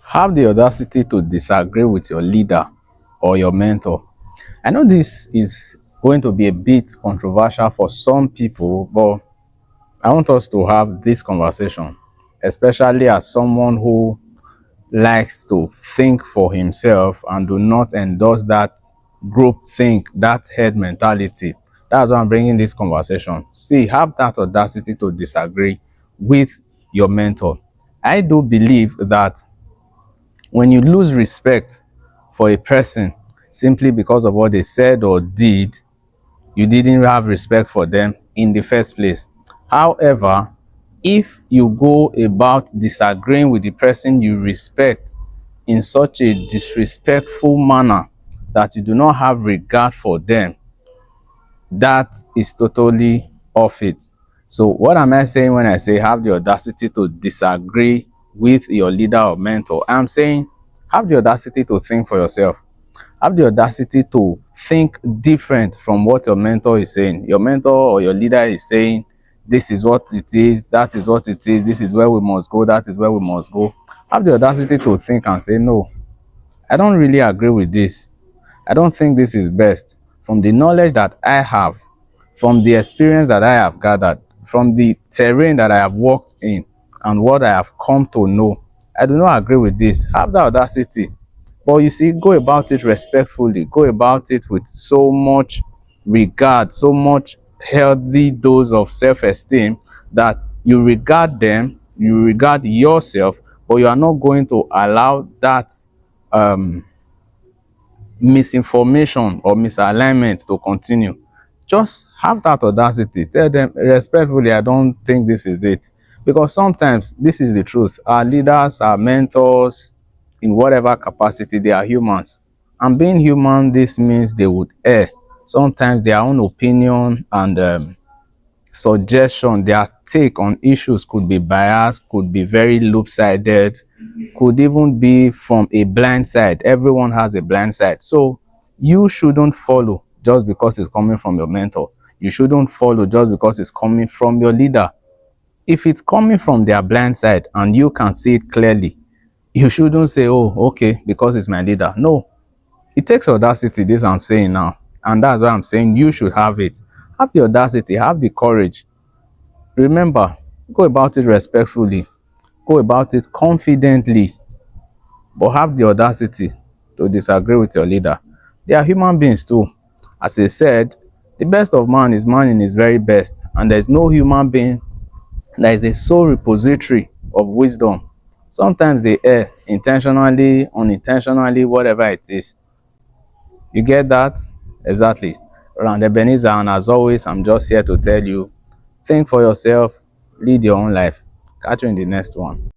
Have the audacity to disagree with your leader or your mentor. I know this is going to be a bit controversial for some people, but I want us to have this conversation, especially as someone who likes to think for himself and do not endorse that group think, that head mentality. That's why I'm bringing this conversation. See, have that audacity to disagree with your mentor. I do believe that when you lose respect for a person simply because of what they said or did, you didn't have respect for them in the first place. However, if you go about disagreeing with the person you respect in such a disrespectful manner that you do not have regard for them, that is totally off it. So what am I saying when I say have the audacity to disagree with your leader or mentor? I'm saying have the audacity to think for yourself. Have the audacity to think different from what your mentor is saying. Your mentor or your leader is saying, this is what it is, that is what it is, this is where we must go, that is where we must go. Have the audacity to think and say, no, I don't really agree with this. I don't think this is best. From the knowledge that I have, from the experience that I have gathered, from the terrain that I have worked in, and what I have come to know, I do not agree with this. Have the audacity. But you see, go about it respectfully, go about it with so much regard, so much healthy dose of self-esteem that you regard them, you regard yourself, but you are not going to allow that um misinformation or misalignment to continue. Just have that audacity. Tell them respectfully, I don't think this is it. Because sometimes this is the truth. Our leaders, our mentors, in whatever capacity, they are humans. And being human, this means they would err. Sometimes their own opinion and suggestion, their take on issues could be biased, could be very loop-sided, could even be from a blind side. Everyone has a blind side. So you shouldn't follow just because it's coming from your mentor. You shouldn't follow just because it's coming from your leader. If it's coming from their blind side and you can see it clearly, you shouldn't say, oh, okay, because it's my leader. No, it takes audacity, this I'm saying now. And that's why I'm saying you should have it. Have the audacity, have the courage. Remember, go about it respectfully, go about it confidently, but have the audacity to disagree with your leader. They are human beings too. As I said, the best of man is man in his very best, and there is no human being that is a sole repository of wisdom. Sometimes they err intentionally, unintentionally, whatever it is. You get that? Exactly. Roland Ebenezer, and as always, I'm just here to tell you, think for yourself, lead your own life. Catch you in the next one.